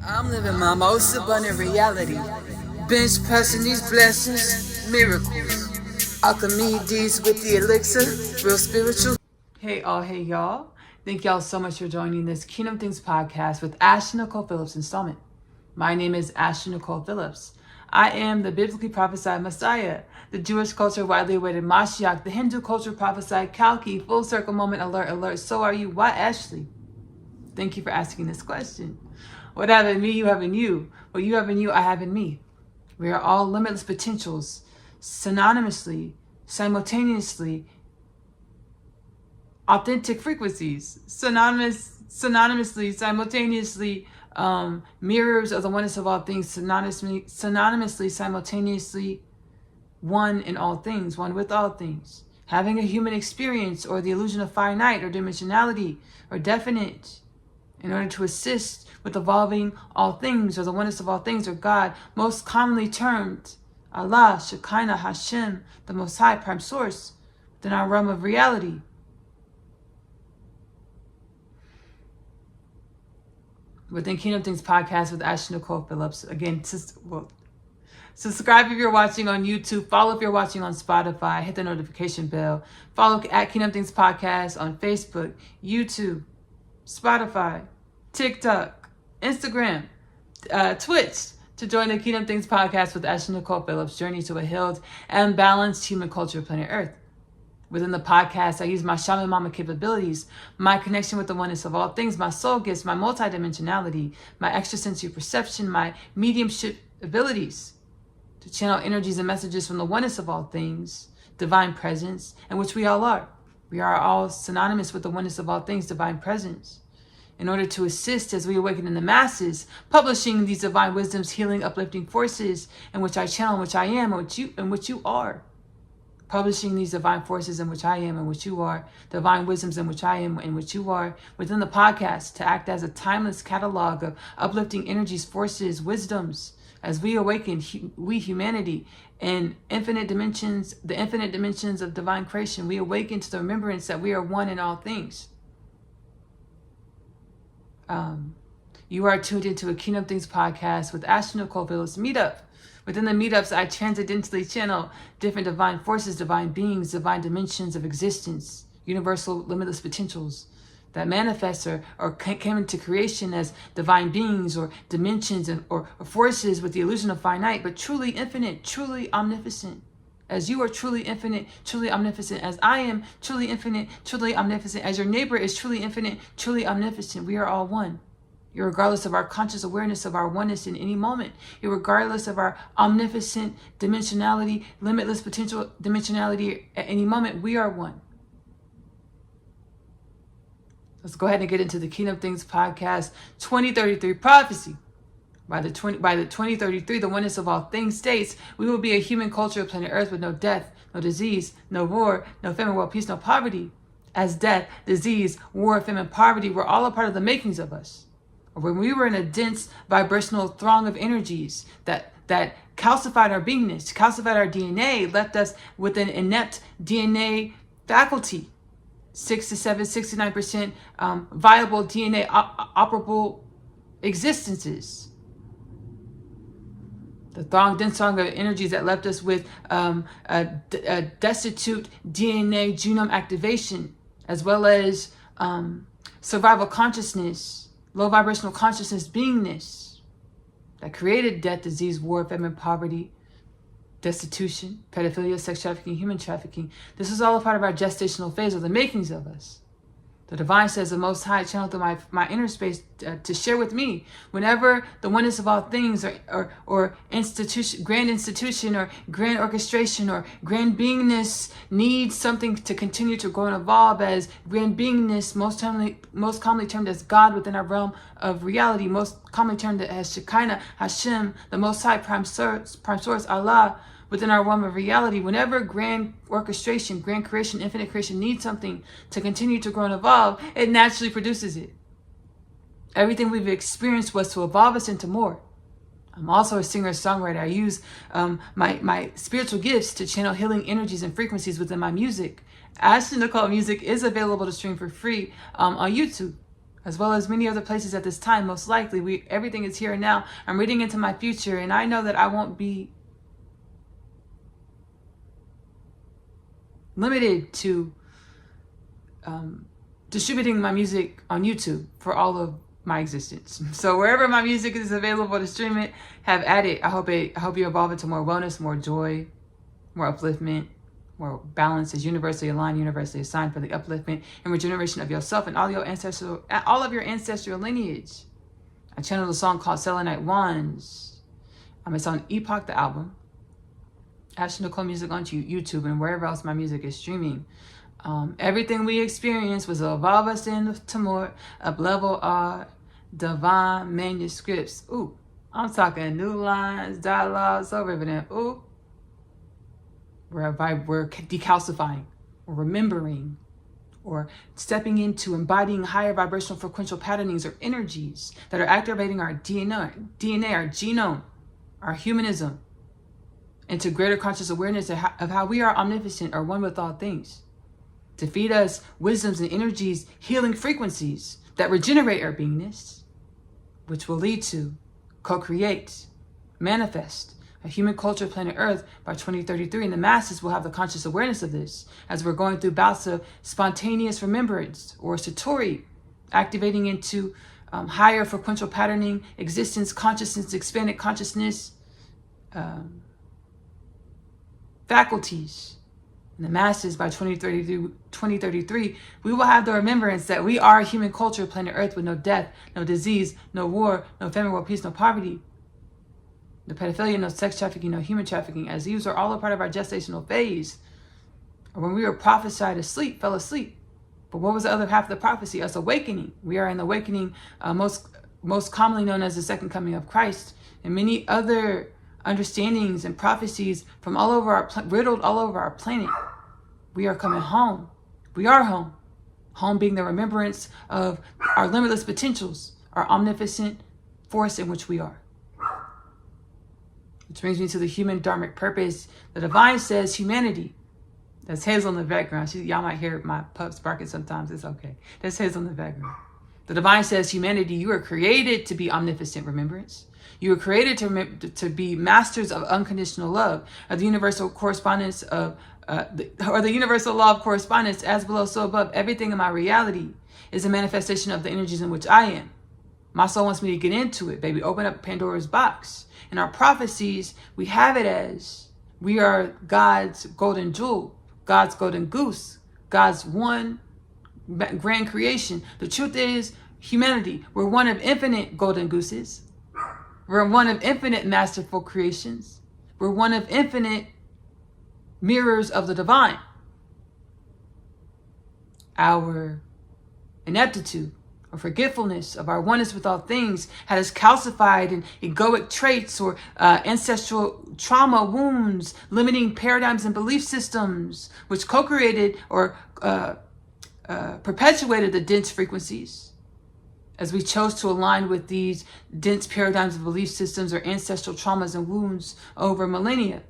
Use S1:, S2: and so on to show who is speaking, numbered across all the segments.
S1: I'm living my most abundant reality. Bench pressing these blessings, miracles. Alchemy deeds with the elixir, real spiritual. Hey y'all. Thank y'all so much for joining this Kingdom Things podcast with Nicole Phillips installment. My name is Nicole Phillips. I am the biblically prophesied Messiah, the Jewish culture widely awaited Mashiach, the Hindu culture prophesied Kalki, full circle moment alert, so are you. Why Ashley? Thank you for asking this question. What I have in me, you have in you. What you have in you, I have in me. We are all limitless potentials, synonymously, simultaneously, authentic frequencies, synonymously, simultaneously, mirrors of the oneness of all things, synonymously, simultaneously, one in all things, one with all things. Having a human experience or the illusion of finite or dimensionality or definite in order to assist with evolving all things or the oneness of all things or God, most commonly termed Allah, Shekinah, Hashem, the Most High, Prime Source, within our realm of reality. Within Kingdom Things podcast with Nicole Phillips. Again, subscribe if you're watching on YouTube. Follow if you're watching on Spotify. Hit the notification bell. Follow at Kingdom Things podcast on Facebook, YouTube, Spotify, TikTok, Instagram, Twitch to join the Kingdom Things podcast with Nicole Phillips' journey to a healed and balanced human culture of planet Earth. Within the podcast, I use my shaman mama capabilities, my connection with the oneness of all things, my soul gifts, my multidimensionality, my extrasensory perception, my mediumship abilities to channel energies and messages from the oneness of all things, divine presence, and which we all are. We are all synonymous with the oneness of all things, divine presence. In order to assist as we awaken in the masses, publishing these divine wisdoms, healing, uplifting forces, in which I channel, in which I am, in which you are. Publishing these divine forces in which I am, in which you are, divine wisdoms in which I am, in which you are, within the podcast to act as a timeless catalog of uplifting energies, forces, wisdoms, as we awaken, we humanity, in infinite dimensions, the infinite dimensions of divine creation, we awaken to the remembrance that we are one in all things. You are tuned into a Kingdom Things podcast with Nicole Phillips meetup. Within the meetups, I transcendentally channel different divine forces, divine beings, divine dimensions of existence, universal limitless potentials that manifest or came into creation as divine beings or dimensions or forces with the illusion of finite, but truly infinite, truly omnipotent. As you are truly infinite, truly omnipotent, as I am truly infinite, truly omnipotent, as your neighbor is truly infinite, truly omnipotent, we are all one. Regardless of our conscious awareness of our oneness in any moment, regardless of our omnipotent dimensionality, limitless potential dimensionality at any moment, we are one. Let's go ahead and get into the Kingdom Things podcast 2033 prophecy. By the 2033, the oneness of all things states, we will be a human culture of planet Earth with no death, no disease, no war, no famine, world peace, no poverty. As death, disease, war, famine, poverty were all a part of the makings of us. Or when we were in a dense vibrational throng of energies that calcified our beingness, calcified our DNA, left us with an inept DNA faculty, 69% viable DNA operable existences. The dense throng of energies that left us with a destitute DNA genome activation, as well as survival consciousness, low vibrational consciousness beingness that created death, disease, war, famine, poverty, destitution, pedophilia, sex trafficking, human trafficking. This is all a part of our gestational phase of the makings of us. The divine says the Most High channeled through my inner space to share with me whenever the oneness of all things or institution, grand institution or grand orchestration or grand beingness needs something to continue to grow and evolve as grand beingness, most commonly termed as God within our realm of reality, most commonly termed as Shekinah, Hashem, the Most High, Prime Source, Allah, within our realm of reality. Whenever grand orchestration, grand creation, infinite creation needs something to continue to grow and evolve, it naturally produces it. Everything we've experienced was to evolve us into more. I'm also a singer-songwriter. I use my spiritual gifts to channel healing energies and frequencies within my music. Nicole music is available to stream for free on YouTube. as well as many other places at this time. Most likely, everything is here and now. I'm reading into my future, and I know that I won't be limited to distributing my music on YouTube for all of my existence. So wherever my music is available to stream it, have at it. I hope you evolve into more wellness, more joy, more upliftment, more balance is universally aligned, universally assigned for the upliftment and regeneration of yourself and all of your ancestral lineage. I channeled a song called Selenite Wands. It's on Epoch, the album. Ash Nicole Music on YouTube and wherever else my music is streaming. Everything we experience was to evolve us into more up-level our divine manuscripts. Ooh, I'm talking new lines, dialogue, so riveting. Ooh. We're decalcifying or remembering or stepping into embodying higher vibrational frequential patternings or energies that are activating our DNA, our genome, our humanism into greater conscious awareness of how we are omnipotent or one with all things. To feed us wisdoms and energies, healing frequencies that regenerate our beingness, which will lead to co-create, manifest a human culture planet Earth by 2033, and the masses will have the conscious awareness of this as we're going through bouts of spontaneous remembrance or satori, activating into higher frequential patterning, existence, consciousness, expanded consciousness, faculties. And the masses by 2033, we will have the remembrance that we are a human culture planet Earth with no death, no disease, no war, no famine, world peace, no poverty, no pedophilia, no sex trafficking, no human trafficking, as these are all a part of our gestational phase. Or when we were prophesied asleep, fell asleep. But what was the other half of the prophecy? Us awakening. We are in the awakening, most commonly known as the second coming of Christ, and many other understandings and prophecies from all over riddled all over our planet. We are coming home. We are home. Home being the remembrance of our limitless potentials, our omnipotent force in which we are. Which brings me to the human dharmic purpose. The divine says humanity. That's Hazel in the background. Y'all might hear my pups barking sometimes. It's okay. That's Hazel in the background. The divine says humanity, you are created to be omnipotent remembrance. You were created to be masters of unconditional love, of the universal correspondence of, the universal law of correspondence, as below, so above. Everything in my reality is a manifestation of the energies in which I am. My soul wants me to get into it, baby. Open up Pandora's box. In our prophecies, we have it as we are God's golden jewel, God's golden goose, God's one grand creation. The truth is, humanity, we're one of infinite golden gooses. We're one of infinite masterful creations. We're one of infinite mirrors of the divine. Our ineptitude or forgetfulness of our oneness with all things has calcified in egoic traits or ancestral trauma wounds, limiting paradigms and belief systems, which co-created or perpetuated the dense frequencies. As we chose to align with these dense paradigms of belief systems or ancestral traumas and wounds over millennia,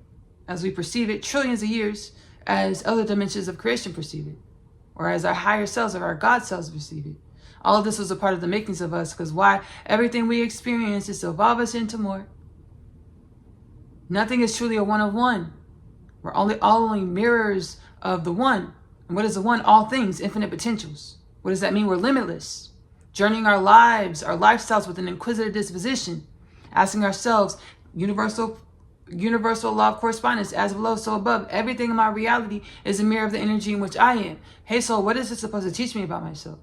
S1: as we perceive it trillions of years, as other dimensions of creation perceive it, or as our higher selves or our God selves perceive it. All of this was a part of the makings of us, because why? Everything we experience is to evolve us into more. Nothing is truly a one of one. We're only mirrors of the one. And what is the one? All things, infinite potentials. What does that mean? We're limitless. Journeying our lives, our lifestyles with an inquisitive disposition, asking ourselves, universal law of correspondence, as below, so above. Everything in my reality is a mirror of the energy in which I am. Hey, soul, what is this supposed to teach me about myself?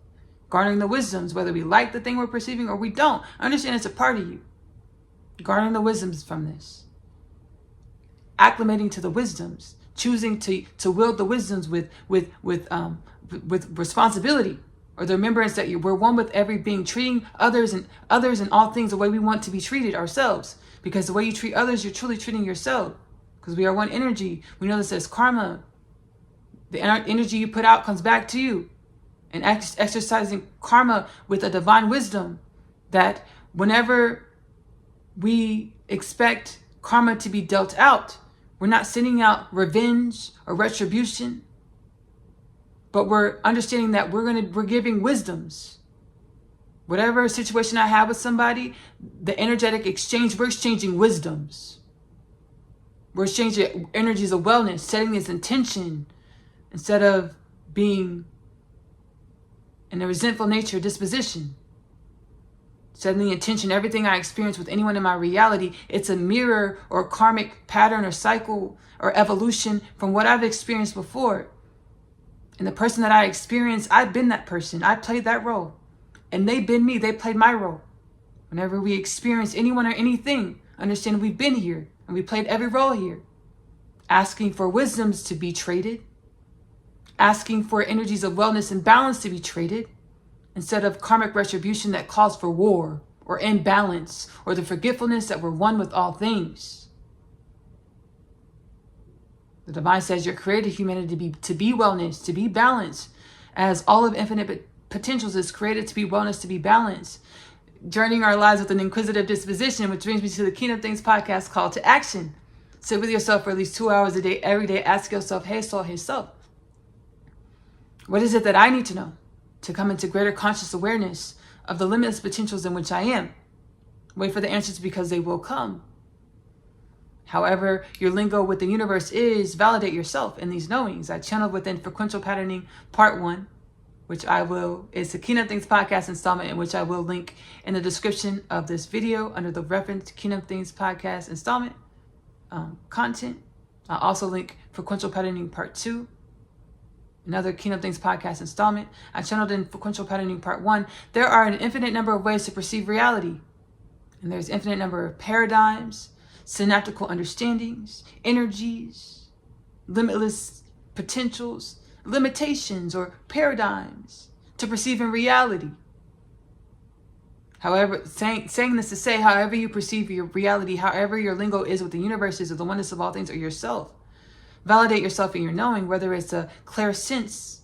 S1: Garnering the wisdoms, whether we like the thing we're perceiving or we don't. Understand it's a part of you. Garnering the wisdoms from this. Acclimating to the wisdoms. Choosing to wield the wisdoms with responsibility. Or the remembrance that we're one with every being, treating others and all things the way we want to be treated ourselves. Because the way you treat others, you're truly treating yourself. Because we are one energy. We know this as karma. The energy you put out comes back to you. And exercising karma with a divine wisdom, that whenever we expect karma to be dealt out, we're not sending out revenge or retribution. But we're understanding that we're giving wisdoms. Whatever situation I have with somebody, the energetic exchange, we're exchanging wisdoms. We're exchanging energies of wellness, setting this intention instead of being in a resentful nature disposition. Setting the intention, everything I experience with anyone in my reality, it's a mirror or karmic pattern or cycle or evolution from what I've experienced before. And the person that I experienced, I've been that person. I played that role. And they've been me. They played my role. Whenever we experience anyone or anything, understand we've been here and we played every role here. Asking for wisdoms to be traded. Asking for energies of wellness and balance to be traded. Instead of karmic retribution that calls for war or imbalance or the forgetfulness that we're one with all things. The divine says you're created humanity to be wellness, to be balanced, as all of infinite potentials is created to be wellness, to be balanced. Journeying our lives with an inquisitive disposition, which brings me to the Kingdom Things podcast call to action. Sit with yourself for at least 2 hours a day, every day. Ask yourself, hey soul, hey self, what is it that I need to know to come into greater conscious awareness of the limitless potentials in which I am? Wait for the answers because they will come. However, your lingo with the universe is validate yourself in these knowings. I channeled within Frequential Patterning Part 1, which it's a Kingdom Things podcast installment, in which I will link in the description of this video under the reference Kingdom Things podcast installment content. I'll also link Frequential Patterning Part 2, another Kingdom Things podcast installment. I channeled in Frequential Patterning Part 1. There are an infinite number of ways to perceive reality. And there's infinite number of paradigms, synaptical understandings, energies, limitless potentials, limitations or paradigms to perceiving reality. However, saying this to say, however you perceive your reality, however your lingo is with the universe is, or the oneness of all things, or yourself. Validate yourself in your knowing, whether it's a clairsense,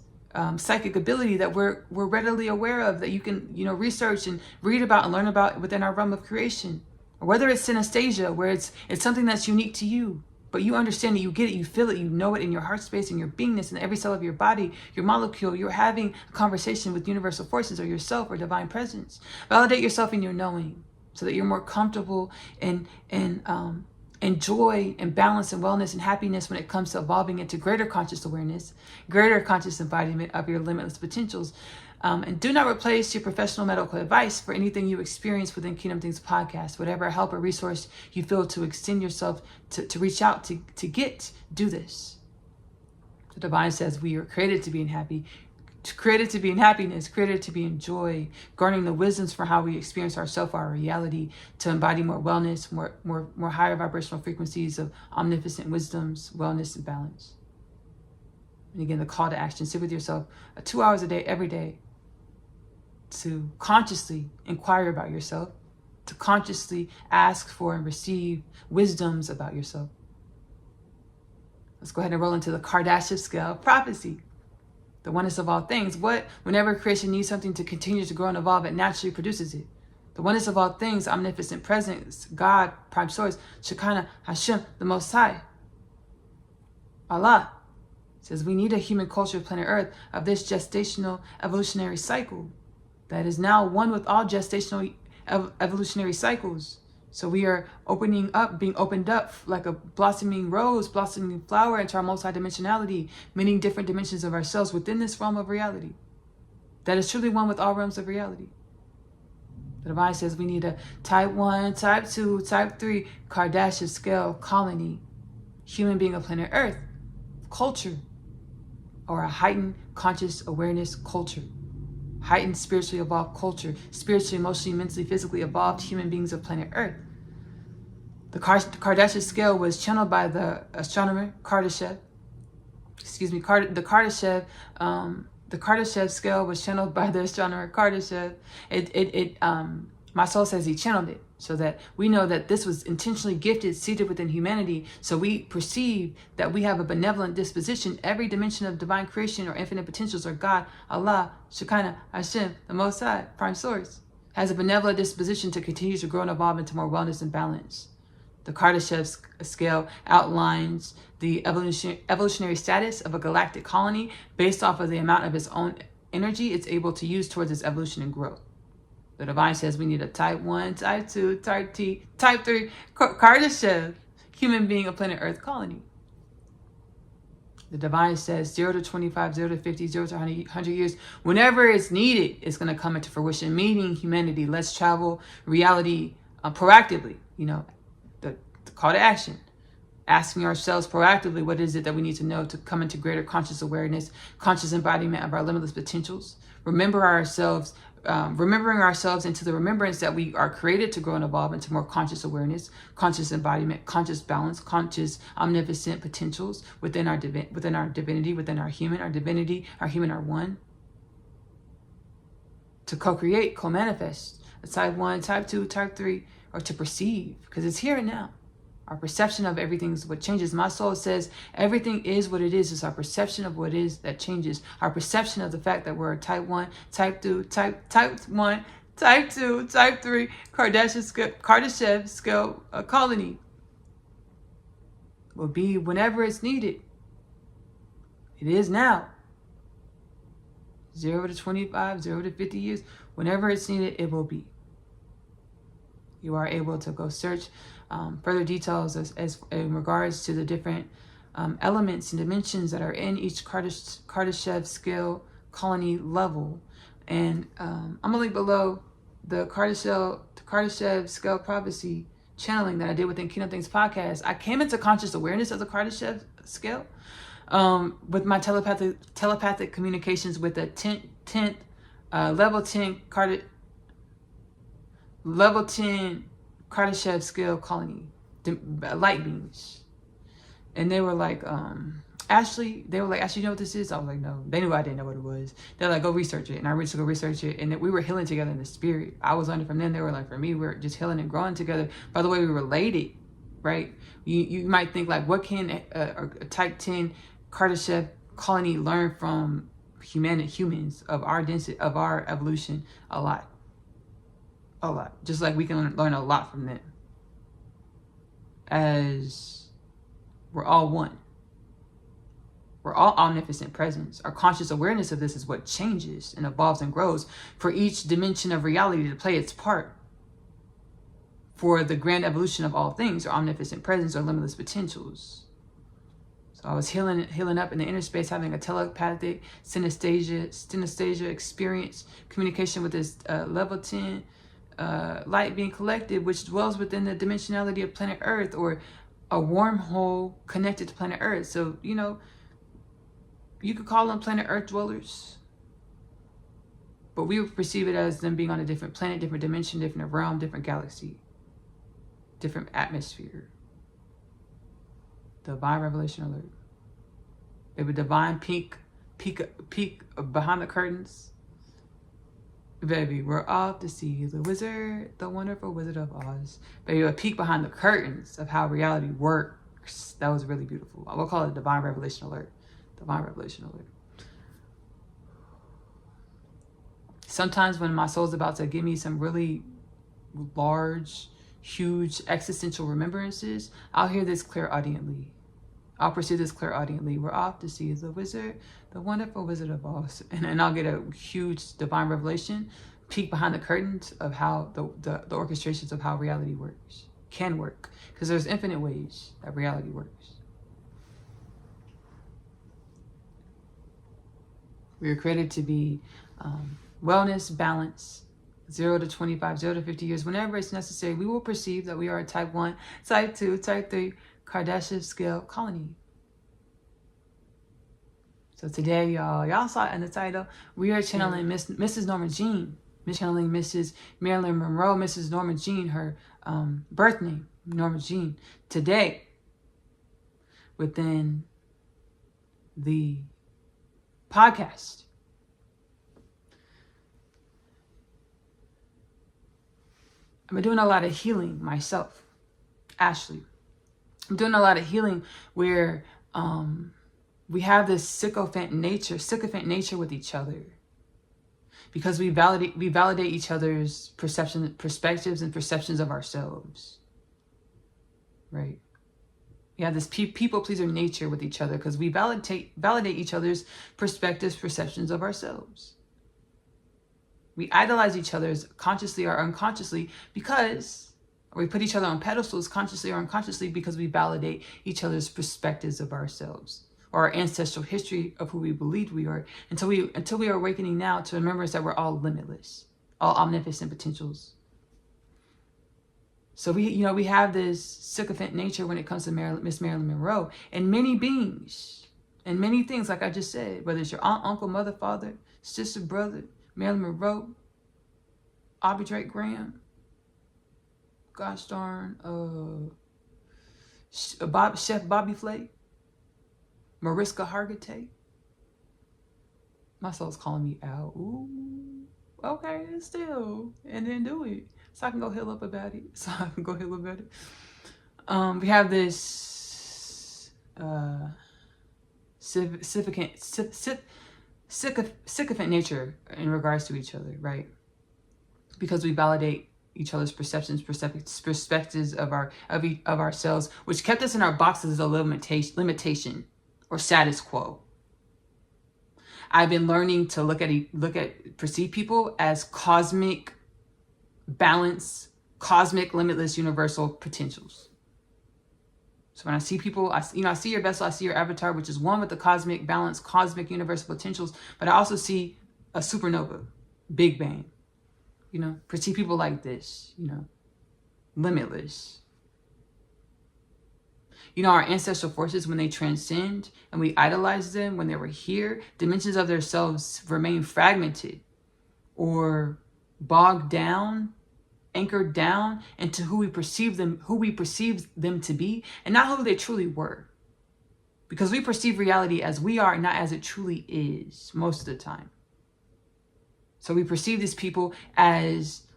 S1: psychic ability that we're readily aware of, that you can research and read about and learn about within our realm of creation, or whether it's synesthesia, where it's something that's unique to you, but you understand it, you get it, you feel it, you know it in your heart space, in your beingness, in every cell of your body, your molecule. You're having a conversation with universal forces or yourself or divine presence. Validate yourself in your knowing so that you're more comfortable in joy and balance and wellness and happiness when it comes to evolving into greater conscious awareness, greater conscious embodiment of your limitless potentials. And do not replace your professional medical advice for anything you experience within Kingdom Things podcast. Whatever help or resource you feel to extend yourself to reach out to get, do this. The divine says we are created to be happy, created to be in happiness, created to be in joy, garnering the wisdoms for how we experience ourselves, our reality, to embody more wellness, more higher vibrational frequencies of omnipotent wisdoms, wellness, and balance. And again, the call to action: sit with yourself 2 hours a day, every day, to consciously inquire about yourself, to consciously ask for and receive wisdoms about yourself. Let's go ahead and roll into the Kardashev scale of prophecy. The oneness of all things. Whenever creation needs something to continue to grow and evolve, it naturally produces it. The oneness of all things, omnipotent presence, God, prime source, Shekinah, Hashem, the Most High. Allah says we need a human culture of planet Earth of this gestational evolutionary cycle that is now one with all gestational evolutionary cycles. So we are being opened up like a blossoming rose, blossoming flower into our multidimensionality, many different dimensions of ourselves within this realm of reality. That is truly one with all realms of reality. The divine says we need a type 1, type 2, type 3 Kardashev scale colony, human being of planet Earth, culture, or a heightened conscious awareness culture. Heightened spiritually evolved culture, spiritually, emotionally, mentally, physically evolved human beings of planet Earth. The Kardashev scale was channeled by the astronomer Kardashev. The Kardashev scale was channeled by the astronomer Kardashev. My soul says he channeled it so that we know that this was intentionally gifted, seated within humanity. So we perceive that we have a benevolent disposition. Every dimension of divine creation or infinite potentials, or God, Allah, Shekinah, Hashem, the Most High, prime source, has a benevolent disposition to continue to grow and evolve into more wellness and balance. The Kardashev scale outlines the evolutionary status of a galactic colony based off of the amount of its own energy it's able to use towards its evolution and growth. The divine says we need a type 1, type 2, type 3, Kardashev, human being, a planet Earth colony. The divine says 0 to 25, 0 to 50, 0 to 100 years. Whenever it's needed, it's going to come into fruition. Meaning humanity, let's travel reality proactively. You know, the call to action. Asking ourselves proactively, what is it that we need to know to come into greater conscious awareness, conscious embodiment of our limitless potentials. Remembering ourselves into the remembrance that we are created to grow and evolve into more conscious awareness, conscious embodiment, conscious balance, conscious omnipotent potentials within our divinity, within our human, our one. To co-create, co-manifest, a type 1, type 2, type 3, or to perceive, because it's here and now. Our perception of everything is what changes. My soul says everything is what it is. It's our perception of what is that changes. Our perception of the fact that we're a type 1, type 2, type 1, type 2, type 3, Kardashev scale colony will be whenever it's needed. It is now. 0 to 25, 0 to 50 years. Whenever it's needed, it will be. You are able to go search further details as in regards to the different elements and dimensions that are in each Kardashev scale colony level. And I'm going to link below the Kardashev scale prophecy channeling that I did within Kingdom Things podcast. I came into conscious awareness of the Kardashev scale with my telepathic communications with the 10th level 10 Kardashev scale colony, light beings. And they were like, Ashley, you know what this is? I was like, no. They knew I didn't know what it was. They're like, go research it. And I went to go research it. And we were healing together in the spirit. I was learning from them. They were like, for me, we're just healing and growing together. By the way, we related, right? You might think like, what can a type 10 Kardashev colony learn from humans of our density, of our evolution? A lot. Just like we can learn a lot from them, as we're all one. We're all omnipotent presence. Our conscious awareness of this is what changes and evolves and grows for each dimension of reality to play its part for the grand evolution of all things, or omnipotent presence, or limitless potentials. So I was healing up in the inner space, having a telepathic synesthesia experience, communication with this level 10 light being collected, which dwells within the dimensionality of planet Earth, or a wormhole connected to planet Earth. So, you know, you could call them planet Earth dwellers, but we would perceive it as them being on a different planet, different dimension, different realm, different galaxy, different atmosphere. Divine revelation alert. Baby, divine peek behind the curtains. Baby, we're off to see the wizard, the wonderful Wizard of Oz. Baby, a peek behind the curtains of how reality works. That was really beautiful. I will call it divine revelation alert. Divine revelation alert. Sometimes when my soul's about to give me some really large, huge existential remembrances, I'll hear this clairaudiently. I'll perceive this clairaudiently. We're off to see the wizard, the wonderful Wizard of Oz. And I'll get a huge divine revelation, peek behind the curtains of how the orchestrations of how reality works, can work. Because there's infinite ways that reality works. We are created to be wellness, balance, 0 to 25, 0 to 50 years. Whenever it's necessary, we will perceive that we are a type 1, type 2, type 3, Kardashev scale colony. So today, y'all saw it in the title. We are channeling Mrs. Norma Jean. Channeling Mrs. Marilyn Monroe, Mrs. Norma Jean, her birth name, Norma Jean. Today, within the podcast. I've been doing a lot of healing myself, Ashley. I'm doing a lot of healing where we have this sycophant nature with each other, because we validate each other's perspectives and perceptions of ourselves, right? We have this people pleaser nature with each other because we validate each other's perspectives, perceptions of ourselves. We idolize each other consciously or unconsciously because we put each other on pedestals consciously or unconsciously because we validate each other's perspectives of ourselves or our ancestral history of who we believed we are until we are awakening now to remembrance that we're all limitless, all omnipotent potentials. So we have this sycophant nature when it comes to Miss Marilyn Monroe and many beings and many things, like I just said, whether it's your aunt, uncle, mother, father, sister, brother, Marilyn Monroe, Aubrey Drake Graham, gosh darn, Chef Bobby Flay, Mariska Hargitay. My soul's calling me out. Ooh, okay, still, and then do it. So I can go heal up about it. We have this sycophant nature in regards to each other, right? Because we validate each other's perceptions, perspectives of ourselves, which kept us in our boxes of limitation or status quo. I've been learning to perceive people as cosmic balance, cosmic, limitless, universal potentials. So when I see people, I see your vessel, I see your avatar, which is one with the cosmic balance, cosmic, universal potentials. But I also see a supernova, Big Bang. Perceive people like this, limitless. Our ancestral forces, when they transcend and we idolize them, when they were here, dimensions of themselves remain fragmented or bogged down, anchored down into who we perceive them to be, and not who they truly were. Because we perceive reality as we are, not as it truly is most of the time. So we perceive these people as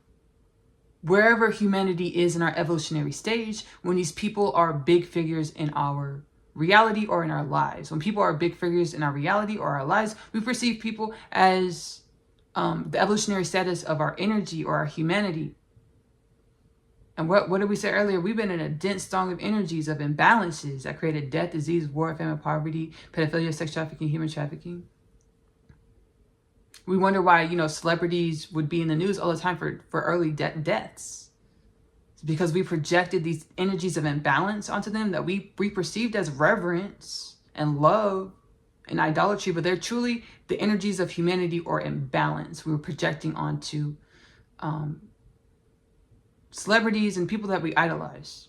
S1: wherever humanity is in our evolutionary stage, when these people are big figures in our reality or in our lives. When people are big figures in our reality or our lives, we perceive people as the evolutionary status of our energy or our humanity. And what did we say earlier? We've been in a dense storm of energies, of imbalances that created death, disease, war, famine, poverty, pedophilia, sex trafficking, human trafficking. We wonder why, celebrities would be in the news all the time for early deaths. It's because we projected these energies of imbalance onto them that we perceived as reverence and love and idolatry, but they're truly the energies of humanity or imbalance we were projecting onto celebrities and people that we idolize.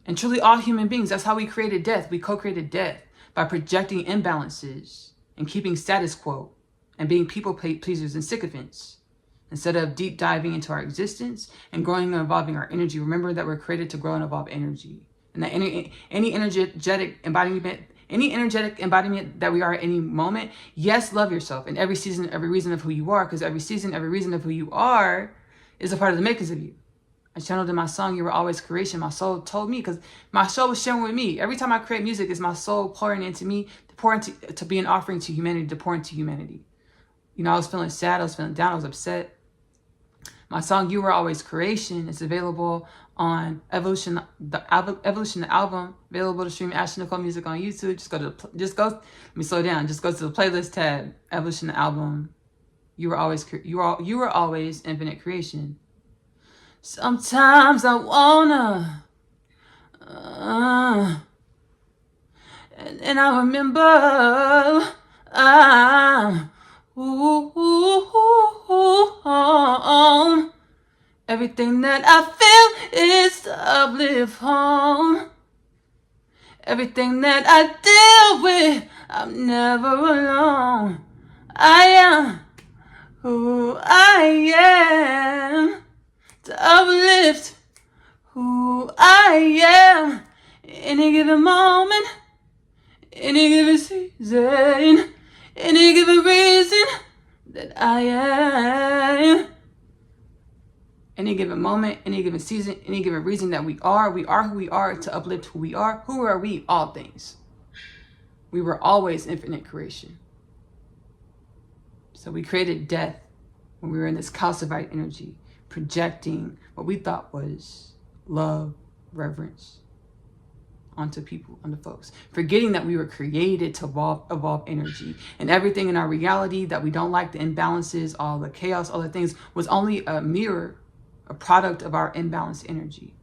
S1: And truly all human beings, that's how we created death. We co-created death by projecting imbalances and keeping status quo and being people pleasers and sycophants. Instead of deep diving into our existence and growing and evolving our energy, remember that we're created to grow and evolve energy. And that any energetic embodiment that we are at any moment, yes, love yourself in every season, every reason of who you are, because every season, every reason of who you are is a part of the makers of you. I channeled in my song, You Were Always Creation. My soul told me, because my soul was sharing with me. Every time I create music, it's my soul pouring into me, to be an offering to humanity, to pour into humanity. I was feeling sad, I was feeling down, I was upset. My song, You Were Always Creation, is available on Evolution, the album, available to stream Ashley Nicole Music on YouTube. Let me slow down. Just go to the playlist tab, Evolution, the album. You were always infinite creation. Sometimes I wanna, and I remember, everything that I feel is to uplift home. Everything that I deal with, I'm never alone. I am who I am, to uplift who I am. Any given moment, any given season, any given reason that I am. Any given moment, any given season, any given reason that we are who we are, to uplift who we are. Who are we? All things. We were always infinite creation. So we created death when we were in this calcified energy, projecting what we thought was love, reverence, onto people, onto folks, forgetting that we were created to evolve energy, and everything in our reality that we don't like, the imbalances, all the chaos, all the things, was only a mirror, a product of our imbalanced energy.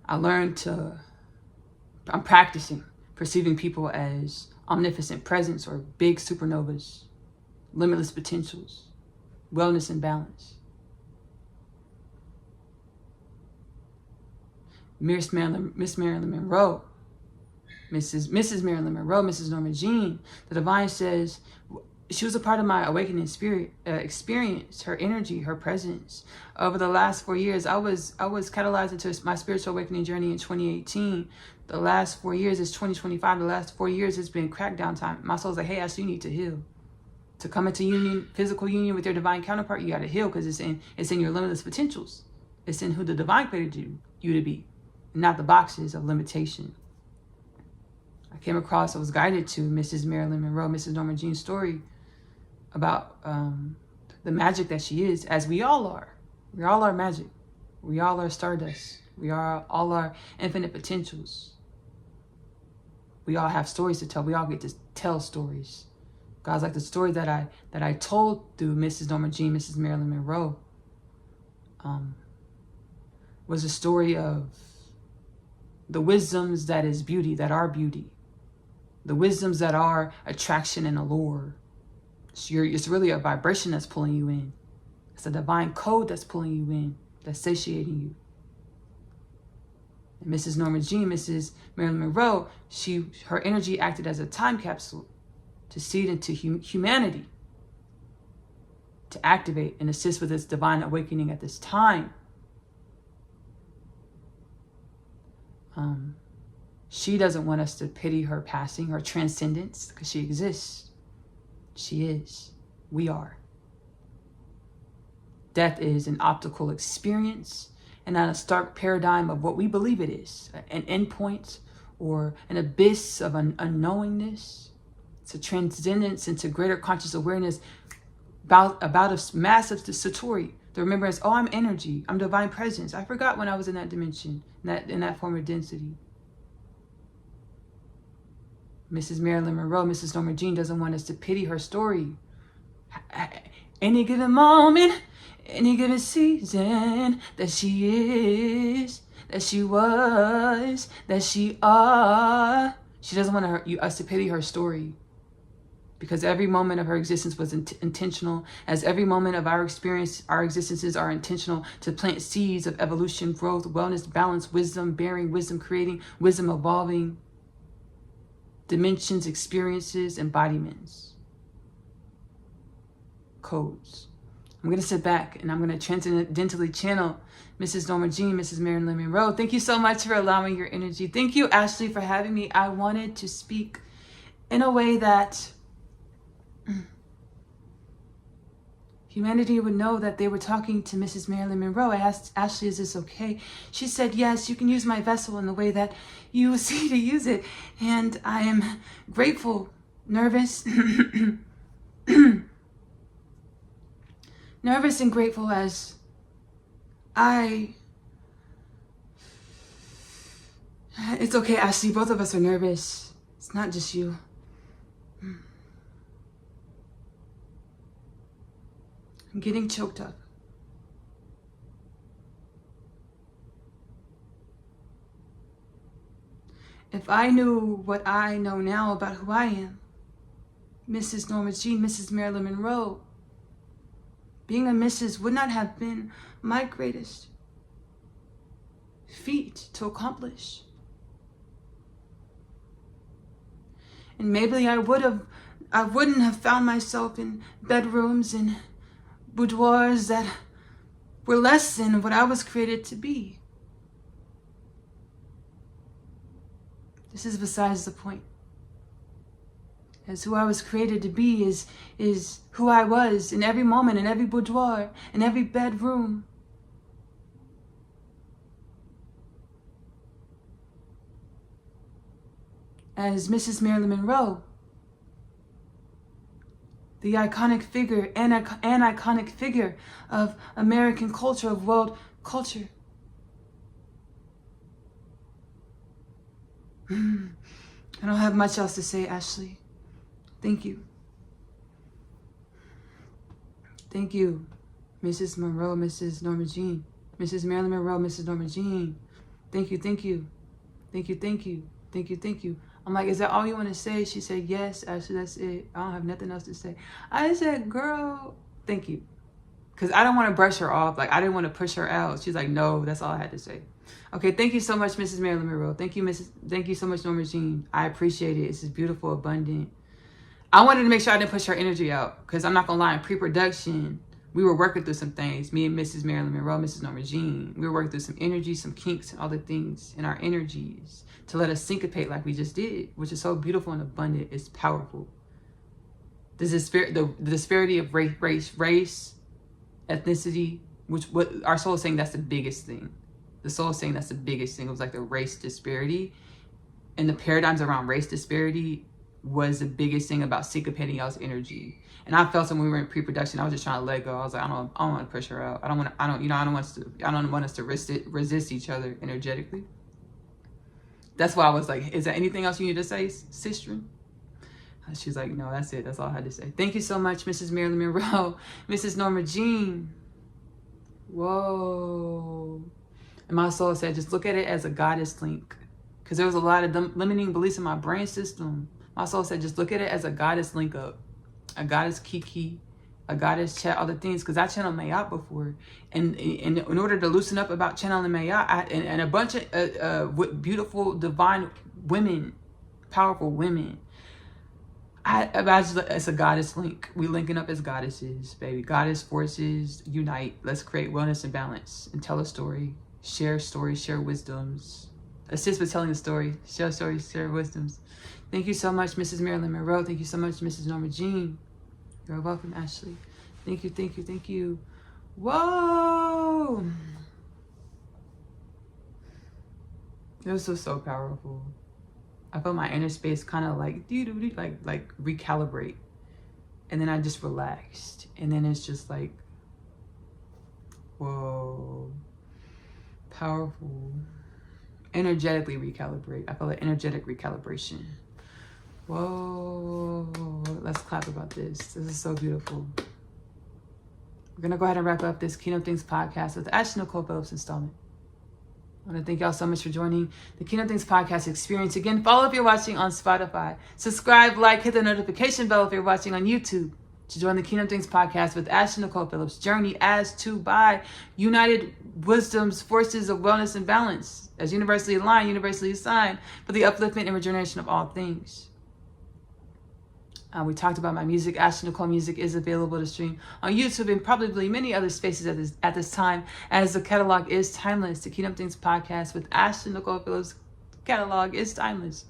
S1: I'm practicing perceiving people as omnipotent presence or big supernovas, limitless potentials, wellness and balance. Miss Marilyn Monroe, Mrs. Marilyn Monroe, Mrs. Norma Jean, the divine says she was a part of my awakening spirit experience, her energy, her presence. Over the last 4 years, I was catalyzed into my spiritual awakening journey in 2018. The last 4 years is 2025. The last 4 years has been crackdown time. My soul's like, hey, Ashley, you need to heal. To come into union, physical union with your divine counterpart, you got to heal, because it's in your limitless potentials. It's in who the divine created you to be, not the boxes of limitation. I was guided to Mrs. Marilyn Monroe, Mrs. Norma Jean's story about the magic that she is, as we all are. We all are magic. We all are stardust. We all are infinite potentials. We all have stories to tell. We all get to tell stories. Guys, like the story that I told through Mrs. Norma Jean, Mrs. Marilyn Monroe, was a story of the wisdoms that is beauty, that are beauty. The wisdoms that are attraction and allure. It's really a vibration that's pulling you in. It's a divine code that's pulling you in, that's satiating you. And Mrs. Norma Jean, Mrs. Marilyn Monroe, her energy acted as a time capsule to seed into humanity, to activate and assist with its divine awakening at this time. She doesn't want us to pity her passing, her transcendence, because she exists. She is. We are. Death is an optical experience and not a stark paradigm of what we believe it is, an endpoint or an abyss of unknowingness. It's a transcendence into greater conscious awareness about a massive satori. The remembrance, oh, I'm energy, I'm divine presence. I forgot when I was in that dimension, in that form of density. Mrs. Marilyn Monroe, Mrs. Norma Jean doesn't want us to pity her story. Any given moment, any given season, that she is, that she was, that she are. She doesn't want us to pity her story, because every moment of her existence was intentional, as every moment of our existences are intentional to plant seeds of evolution, growth, wellness, balance, wisdom bearing, wisdom creating, wisdom evolving, dimensions, experiences, embodiments, codes. I'm going to sit back and I'm going to transcendentally channel Mrs. Norma Jean, Mrs. Marilyn Monroe. Thank you so much for allowing your energy. Thank you, Ashley, for having me. I wanted to speak in a way that humanity would know that they were talking to Mrs. Marilyn Monroe. I asked Ashley, is this okay? She said, yes, you can use my vessel in the way that you see to use it. And I am grateful, nervous, nervous and grateful as it's okay, Ashley, both of us are nervous. It's not just you. I'm getting choked up. If I knew what I know now about who I am, Mrs. Norma Jean, Mrs. Marilyn Monroe, being a Mrs. would not have been my greatest feat to accomplish. And maybe I wouldn't have found myself in bedrooms and boudoirs that were less than what I was created to be. This is besides the point. As who I was created to be is who I was in every moment, in every boudoir, in every bedroom. As Mrs. Marilyn Monroe, the iconic figure and an iconic figure of American culture, of world culture. I don't have much else to say, Ashley. Thank you. Thank you, Mrs. Monroe, Mrs. Norma Jean, Mrs. Marilyn Monroe, Mrs. Norma Jean. Thank you, thank you. Thank you, thank you. Thank you, thank you. I'm like, is that all you want to say? She said, yes, Ashley, that's it. I don't have nothing else to say. I said, girl, thank you. Because I don't want to brush her off. Like, I didn't want to push her out. She's like, no, that's all I had to say. Okay, thank you so much, Mrs. Marilyn Monroe. Thank you so much, Norma Jean. I appreciate it. It's just beautiful, abundant. I wanted to make sure I didn't push her energy out. Because I'm not going to lie, in pre-production, we were working through some things. Me and Mrs. Marilyn Monroe, Mrs. Norma Jean. We were working through some energy, some kinks, and all the things in our energies to let us syncopate like we just did, which is so beautiful and abundant. It's powerful. The disparity of race, ethnicity, what our soul is saying, that's the biggest thing. The soul is saying that's the biggest thing. It was like the race disparity. And the paradigms around race disparity was the biggest thing about syncopating y'all's energy. And I felt when we were in pre-production, I was just trying to let go. I was like, I don't want to push her out. I don't want us to resist each other energetically. That's why I was like, is there anything else you need to say, sister? She's like, no, that's it. That's all I had to say. Thank you so much, Mrs. Marilyn Monroe, Mrs. Norma Jean. Whoa. And my soul said, just look at it as a goddess link. Because there was a lot of limiting beliefs in my brain system. My soul said, just look at it as a goddess link up. A goddess Kiki, a goddess chat, all the things. Because I channeled Mayat before. And in order to loosen up about channeling Mayat, and a bunch of beautiful, divine women, powerful women, I imagine it's a goddess link. We linking up as goddesses, baby. Goddess forces unite. Let's create wellness and balance and tell a story. Share stories, share wisdoms. Assist with telling a story. Share stories, share wisdoms. Thank you so much, Mrs. Marilyn Monroe. Thank you so much, Mrs. Norma Jean. You're welcome, Ashley. Thank you, thank you, thank you. Whoa! This was so powerful. I felt my inner space kind of like recalibrate. And then I just relaxed. And then it's just like, whoa. Powerful. Energetically recalibrate. I felt like energetic recalibration. Whoa. Let's clap about this. This is so beautiful. We're going to go ahead and wrap up this Kingdom Things podcast with Ashley Nicole Phillips installment. I want to thank y'all so much for joining the Kingdom Things podcast experience. Again, follow if you're watching on Spotify. Subscribe, like, hit the notification bell if you're watching on YouTube to join the Kingdom Things podcast with Ashley Nicole Phillips. Journey as to by United Wisdom's forces of wellness and balance as universally aligned, universally assigned for the upliftment and regeneration of all things. We talked about my music. Ashley Nicole music is available to stream on YouTube and probably many other spaces at this time, as the catalog is timeless. The Kingdom Things podcast with Ashley Nicole Phillips catalog is timeless.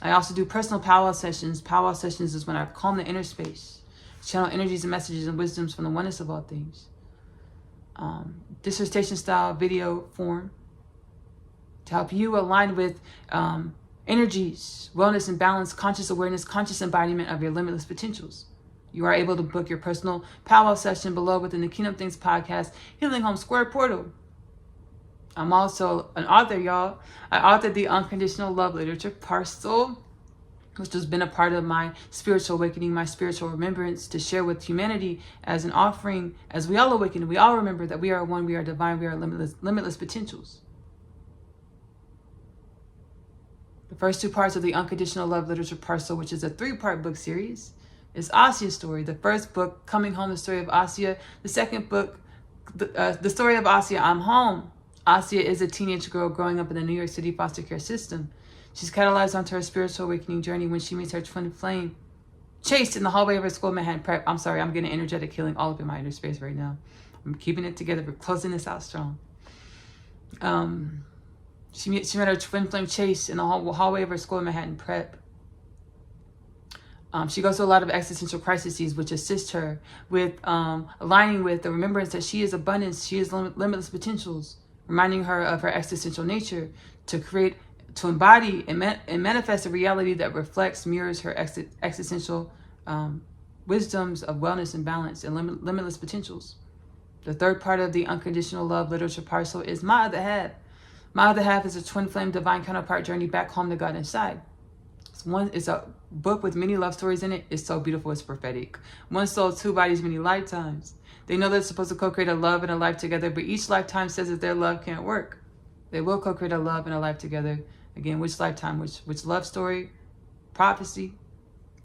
S1: I also do personal powwow sessions. Powwow sessions is when I calm the inner space, channel energies and messages and wisdoms from the oneness of all things. Dissertation style video form to help you align with energies, wellness and balance, conscious awareness, conscious embodiment of your limitless potentials. You are able to book your personal powwow session below within the Kingdom Things podcast Healing Home Square portal. I'm also an author, y'all. I authored the Unconditional Love Literature parcel, which has been a part of my spiritual awakening, my spiritual remembrance to share with humanity as an offering. As we all awaken, we all remember that we are one, we are divine, we are limitless potentials. The first two parts of the Unconditional Love Literature parcel, which is a 3-part book series, is Asia's story. The first book, Coming Home, the story of Asia. The second book, the story of Asia, I'm Home. Asia is a teenage girl growing up in the New York City foster care system. She's catalyzed onto her spiritual awakening journey when she meets her twin flame, Chase, in the hallway of her school Manhattan Prep. I'm sorry, I'm getting energetic healing all up in my inner space right now. I'm keeping it together. We're closing this out strong. She met her twin flame Chase in the hallway of her school Manhattan Prep. She goes through a lot of existential crises, which assist her with aligning with the remembrance that she is abundance, she is limitless potentials, reminding her of her existential nature to create, to embody and manifest a reality that reflects, mirrors her existential wisdoms of wellness and balance and limitless potentials. The third part of the unconditional love literature parcel is My Other Half. My Other Half is a twin flame divine counterpart journey back home to God inside. It's a book with many love stories in it. It's so beautiful, it's prophetic. One soul, two bodies, many lifetimes. They know they're supposed to co-create a love and a life together, but each lifetime says that their love can't work. They will co-create a love and a life together. Again, which lifetime, which love story, prophecy,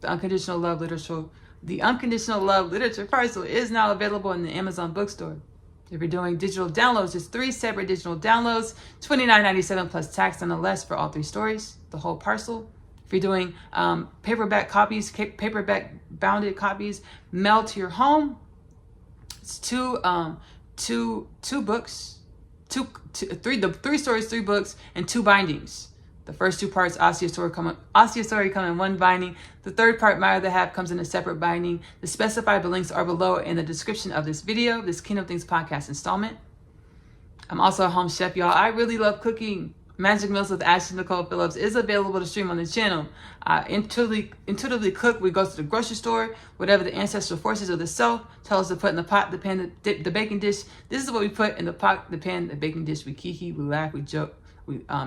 S1: the unconditional love literature. The unconditional love literature parcel is now available in the Amazon bookstore. If you're doing digital downloads, it's 3 separate digital downloads, $29.97 plus tax nonetheless for all 3 stories, the whole parcel. If you're doing paperback copies, paperback bounded copies, mailed to your home, it's two books, the 3 stories, 3 books, and 2 bindings. The first 2 parts, Osseous Story, come in 1 binding. The third part, My Other Half, comes in a separate binding. The specified links are below in the description of this video, this Kingdom Things podcast installment. I'm also a home chef, y'all. I really love cooking. Magic Meals with Nicole Phillips is available to stream on the channel. Intuitively cook. We go to the grocery store, whatever the ancestral forces of the self tell us to put in the pot, the pan, the baking dish. This is what we put in the pot, the pan, the baking dish. We kiki, we laugh, we joke.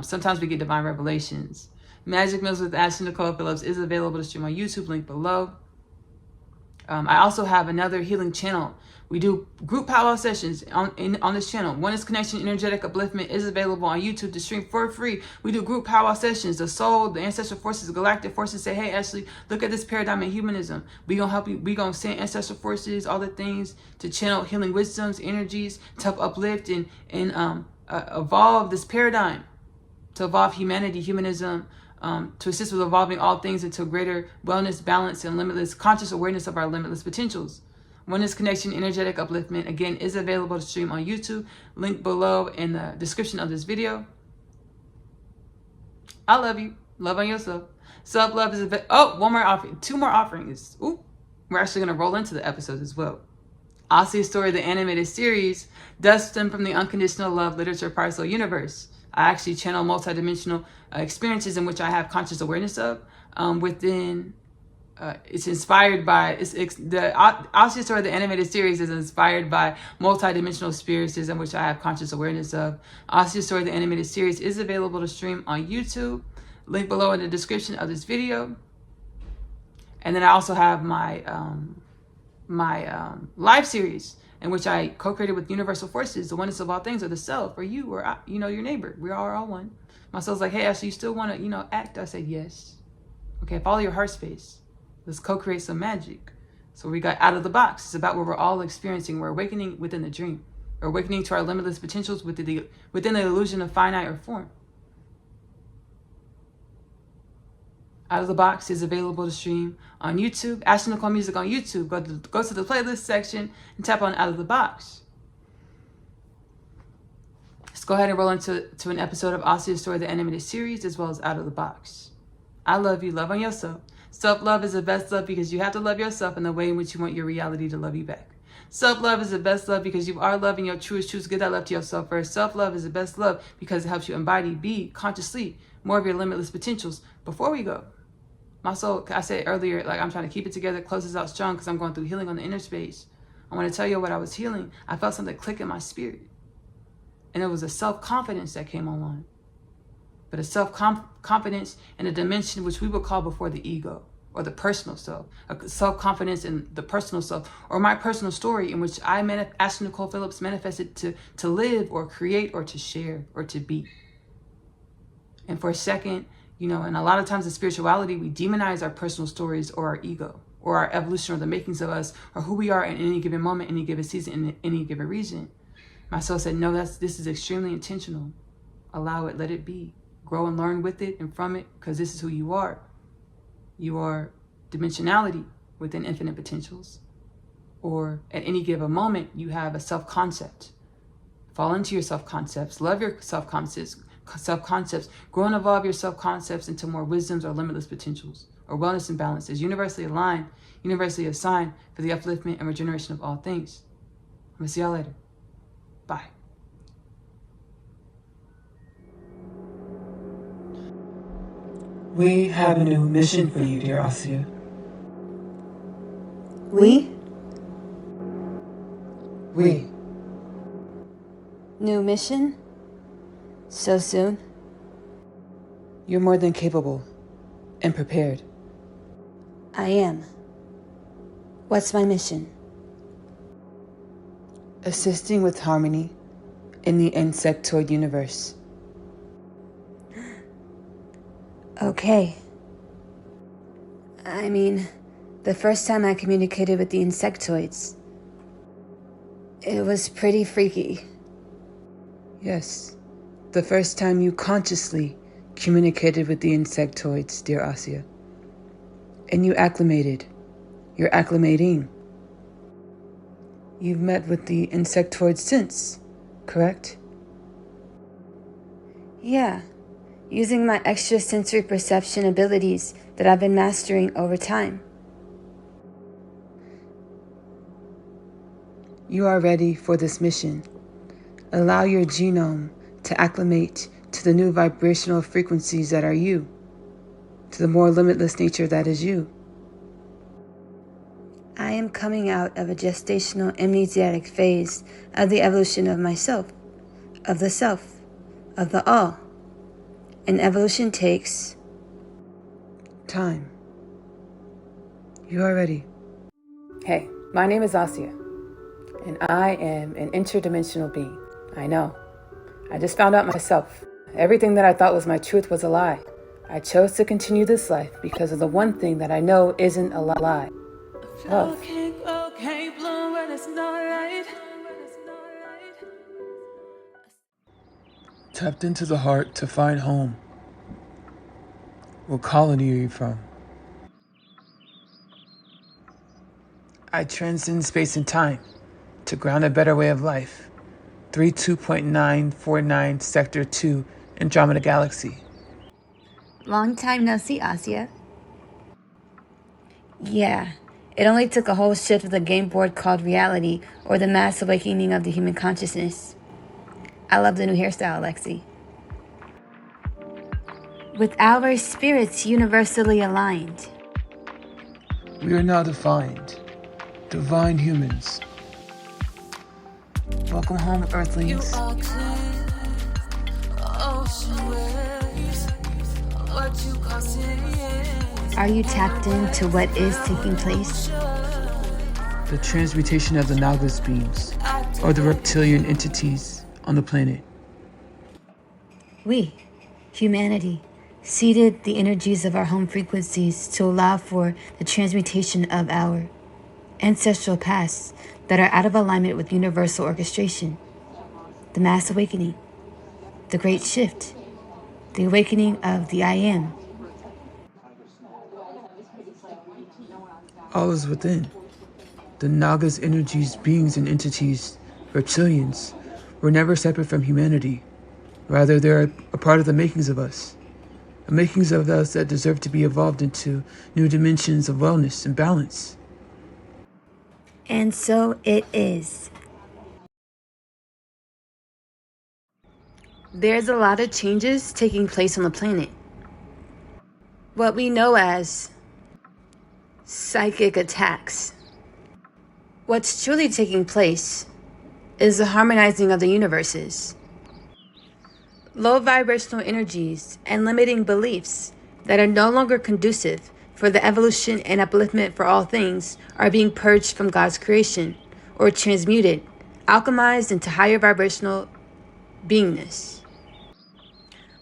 S1: Sometimes we get divine revelations. Magic Meals with Nicole Phillips is available to stream on YouTube, link below. I also have another healing channel. We do group powwow sessions on this channel. Oneness Connection Energetic Upliftment is available on YouTube to stream for free. We do group powwow sessions. The soul, the ancestral forces, the galactic forces say, hey, Ashley, look at this paradigm in humanism. We gonna help you. We gonna send ancestral forces, all the things to channel healing wisdoms, energies, to help uplift and evolve this paradigm, to evolve humanity, humanism, to assist with evolving all things into greater wellness, balance, and limitless conscious awareness of our limitless potentials. Oneness Connection Energetic Upliftment, again, is available to stream on YouTube. Link below in the description of this video. I love you. Love on yourself. Self-love is one more offering. 2 more offerings. Ooh, we're actually going to roll into the episodes as well. Osseous Story, the animated series, does stem from the unconditional love literature parcel universe. I actually channel multidimensional experiences in which I have conscious awareness of within. It's inspired by the Osseous Story, the animated series, is inspired by multidimensional experiences in which I have conscious awareness of. Osseous Story, the animated series, is available to stream on YouTube. Link below in the description of this video. And then I also have my live series in which I co-created with universal forces, the oneness of all things, or the self, or you, or your neighbor. We are all one. My soul's like, hey, Ashley, you still want to, act? I said, yes. Okay, follow your heart space. Let's co-create some magic. So we got Out of the Box. It's about what we're all experiencing. We're awakening within the dream. We're awakening to our limitless potentials within the illusion of finite or form. Out of the Box is available to stream on YouTube. Ashley Nicole Music on YouTube. Go to the playlist section and tap on Out of the Box. Let's go ahead and roll into an episode of Osseous Story, the animated series, as well as Out of the Box. I love you. Love on yourself. Self-love is the best love because you have to love yourself in the way in which you want your reality to love you back. Self-love is the best love because you are loving your truest truths. Give that love to yourself first. Self-love is the best love because it helps you embody, be, consciously more of your limitless potentials. Before we go, my soul, I said earlier, like I'm trying to keep it together, close this out strong because I'm going through healing on the inner space. I want to tell you what I was healing. I felt something click in my spirit. And it was a self-confidence that came online. But a self-confidence in a dimension which we would call before the ego or the personal self, a self-confidence in the personal self, or my personal story in which Ashley Nicole Phillips manifested to live or create or to share or to be. And for a second, and a lot of times in spirituality, we demonize our personal stories or our ego or our evolution or the makings of us or who we are in any given moment, any given season, in any given region. My soul said, no, this is extremely intentional. Allow it, let it be. Grow and learn with it and from it, because this is who you are. You are dimensionality within infinite potentials. Or at any given moment, you have a self-concept. Fall into your self-concepts. Love your self-concepts. Grow and evolve your self-concepts into more wisdoms or limitless potentials, or wellness and balance is universally aligned, universally assigned for the upliftment and regeneration of all things. I'm going to see y'all later. Bye. We have a new mission for you, dear Assia.
S2: We?
S1: We.
S2: New mission? So soon?
S1: You're more than capable and prepared.
S2: I am. What's my mission?
S1: Assisting with harmony in the insectoid universe.
S2: Okay. I mean, the first time I communicated with the insectoids, it was pretty freaky.
S1: Yes, the first time you consciously communicated with the insectoids, dear Asya. And you acclimated. You're acclimating. You've met with the insectoids since, correct?
S2: Yeah, using my extrasensory perception abilities that I've been mastering over time.
S1: You are ready for this mission. Allow your genome to acclimate to the new vibrational frequencies that are you, to the more limitless nature that is you.
S2: I am coming out of a gestational amnesiac phase of the evolution of myself, of the self, of the all. And evolution takes
S1: time. You are ready. Hey, my name is Asya, and I am an interdimensional being. I know. I just found out myself. Everything that I thought was my truth was a lie. I chose to continue this life because of the one thing that I know isn't a lie. Love. Tapped into the heart to find home. What colony are you from? I transcend space and time to ground a better way of life. 32.949 Sector 2, Andromeda Galaxy.
S2: long time no see, Asya. Yeah, it only took a whole shift of the game board called reality, or the mass awakening of the human consciousness. I love the new hairstyle, Alexi. With our spirits universally aligned.
S1: We are now defined. Divine humans. Welcome home, Earthlings.
S2: Are you tapped into what is taking place?
S1: The transmutation of the Nagas beings, or the reptilian entities on the planet.
S2: We, humanity, seeded the energies of our home frequencies to allow for the transmutation of our ancestral pasts that are out of alignment with universal orchestration, the mass awakening, the great shift, the awakening of the I Am.
S1: All is within. The Nagas' energies, beings, and entities, reptilians, were never separate from humanity. Rather, they're a part of the makings of us. The makings of us that deserve to be evolved into new dimensions of wellness and balance.
S2: And so it is. There's a lot of changes taking place on the planet. What we know as psychic attacks. What's truly taking place is the harmonizing of the universes. Low vibrational energies and limiting beliefs that are no longer conducive for the evolution and upliftment for all things are being purged from God's creation, or transmuted, alchemized into higher vibrational beingness.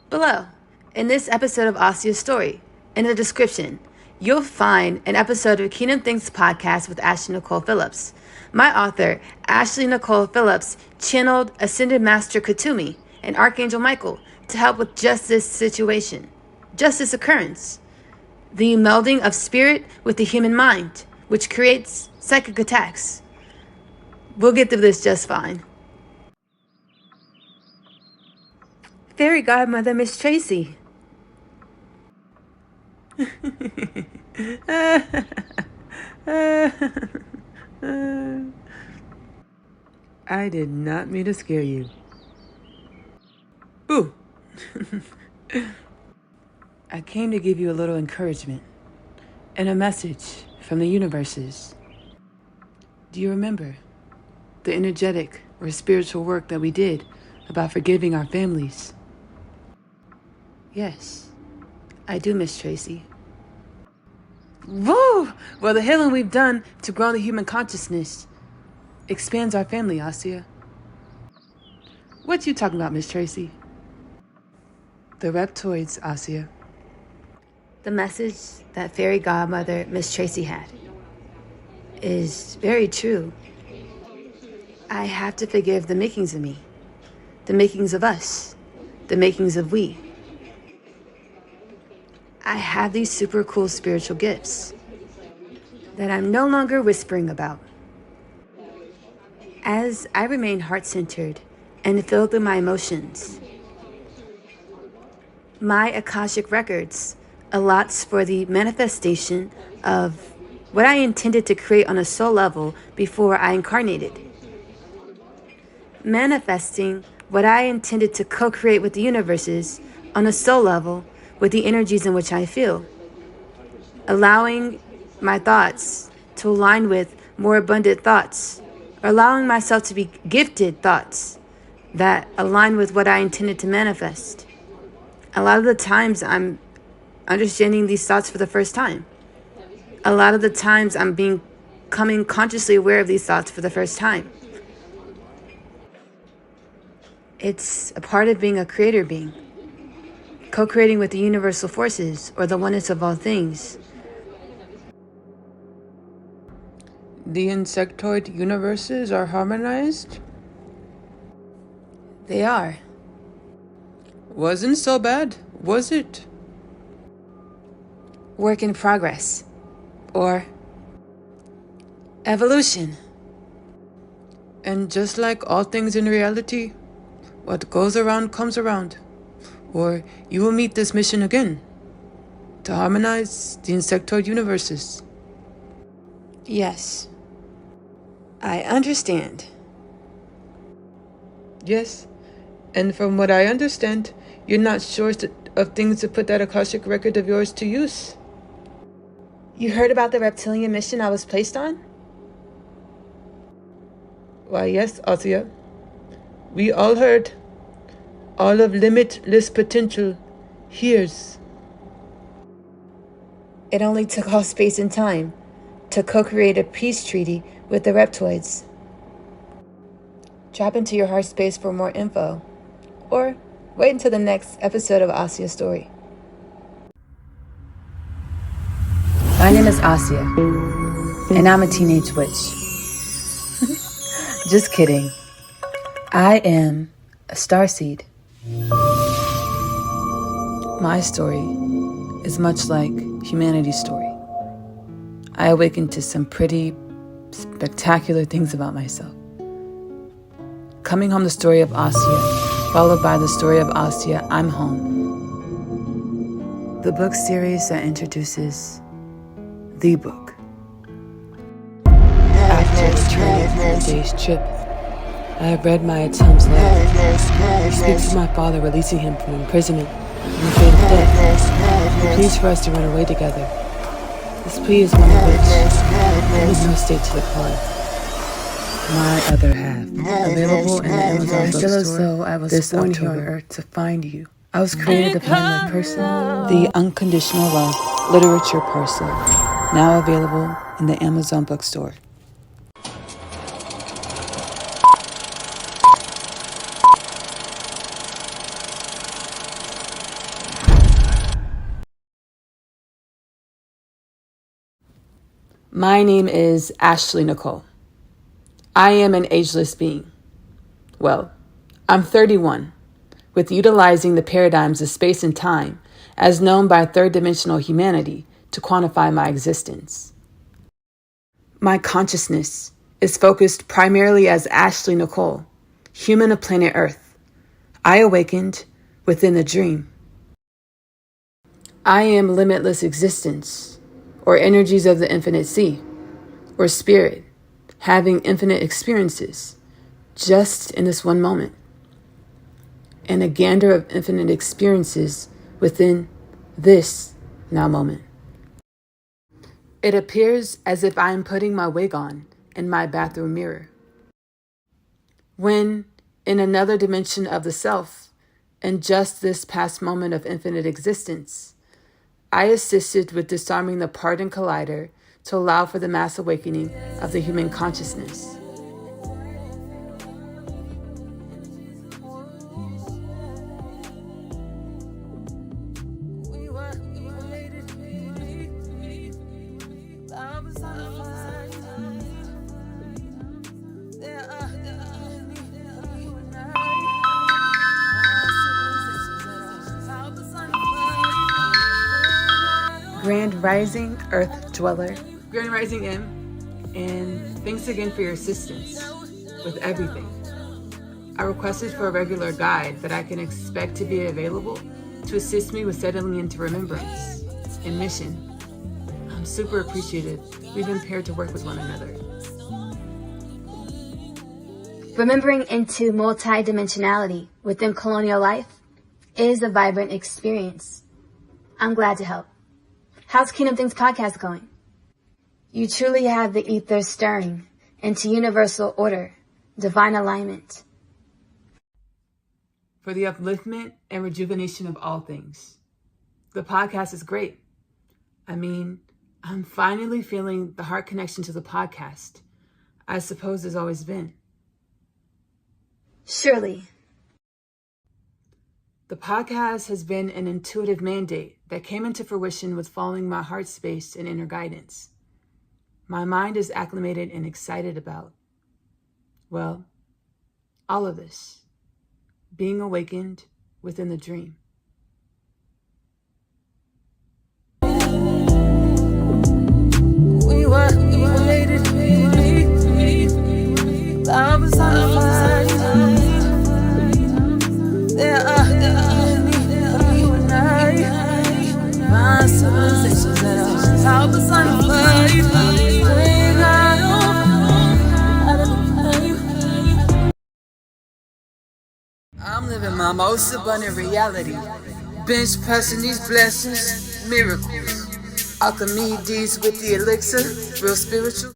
S2: Below, in this episode of Asya's story, in the description, you'll find an episode of Kingdom Things podcast with Ashley Nicole Phillips. My author, Ashley Nicole Phillips, channeled Ascended Master Katumi and Archangel Michael to help with just this situation, just this occurrence. The melding of spirit with the human mind, which creates psychic attacks. We'll get through this just fine. Fairy godmother Miss Tracy.
S1: I did not mean to scare you. Boo! I came to give you a little encouragement and a message from the universes. Do you remember the energetic or spiritual work that we did about forgiving our families?
S2: Yes, I do, Miss Tracy.
S1: Woo! Well, the healing we've done to grow the human consciousness expands our family, Asya. What you talking about, Miss Tracy? The reptoids, Asya.
S2: The message that fairy godmother Miss Tracy had is very true. I have to forgive the makings of me, the makings of us, the makings of we. I have these super cool spiritual gifts that I'm no longer whispering about. As I remain heart-centered and filled with my emotions, my Akashic Records allots for the manifestation of what I intended to create on a soul level before I incarnated. Manifesting what I intended to co-create with the universes on a soul level with the energies in which I feel. Allowing my thoughts to align with more abundant thoughts, or allowing myself to be gifted thoughts that align with what I intended to manifest. A lot of the times I'm understanding these thoughts for the first time. A lot of the times I'm becoming consciously aware of these thoughts for the first time. It's a part of being a creator being, co-creating with the universal forces or the oneness of all things.
S1: The insectoid universes are harmonized?
S2: They are.
S1: Wasn't so bad, was it?
S2: Work in progress. Or evolution.
S1: And just like all things in reality, what goes around comes around. Or you will meet this mission again, to harmonize the insectoid universes.
S2: Yes. I understand.
S1: Yes, and from what I understand, you're not short of things to put that Akashic record of yours to use.
S2: You heard about the reptilian mission I was placed on?
S1: Why, yes, Asya. We all heard. All of limitless potential hears.
S2: It only took all space and time to co-create a peace treaty with the reptoids. Drop into your heart space for more info, or wait until the next episode of Asya's story. My name is Asya, and I'm a teenage witch. Just kidding. I am a starseed. My story is much like humanity's story. I awakened to some pretty spectacular things about myself. Coming home, the story of Asya, followed by the story of Asya, I'm Home. The book series that introduces the book. After returning from a day's trip, I have read my attempts letter. He speaks of my father releasing him from imprisonment and the fate of death. He pleads for us to run away together. This plea is one of which I'm in no state to decline. My other half, available in the Amazon bookstore. I feel as though I was born here on Earth to find you. I was created to find my person, the unconditional love literature person, now available in the Amazon bookstore. My name is Ashley Nicole. I am an ageless being. Well, I'm 31, with utilizing the paradigms of space and time as known by third-dimensional humanity to quantify my existence. My consciousness is focused primarily as Ashley Nicole, human of planet Earth. I awakened within the dream. I am limitless existence, or energies of the infinite sea, or spirit, having infinite experiences, just in this one moment. And a gander of infinite experiences within this now moment. It appears as if I am putting my wig on
S1: in my bathroom mirror. When, in another dimension of the self, in just this past moment of infinite existence, I assisted with disarming the pardon collider to allow for the mass awakening of the human consciousness. Grand Rising Earth Dweller. Grand Rising M. And thanks again for your assistance with everything. I requested for a regular guide that I can expect to be available to assist me with settling into remembrance and mission. I'm super appreciative. We've been paired to work with one another.
S2: Remembering into multidimensionality within colonial life is a vibrant experience. I'm glad to help. How's Kingdom Things podcast going? You truly have the ether stirring into universal order, divine alignment.
S1: For the upliftment and rejuvenation of all things. The podcast is great. I mean, I'm finally feeling the heart connection to the podcast. I suppose there's always been.
S2: Surely.
S1: The podcast has been an intuitive mandate that came into fruition with following my heart space and inner guidance. My mind is acclimated and excited about, well, all of this, being awakened within the dream.
S3: We were created, love is on fire. There are you and I, my civilizations that are top of sun fire. I'm living my most abundant reality. Bench pressing these blessings, miracles. Alchemy deeds with the elixir, real spiritual.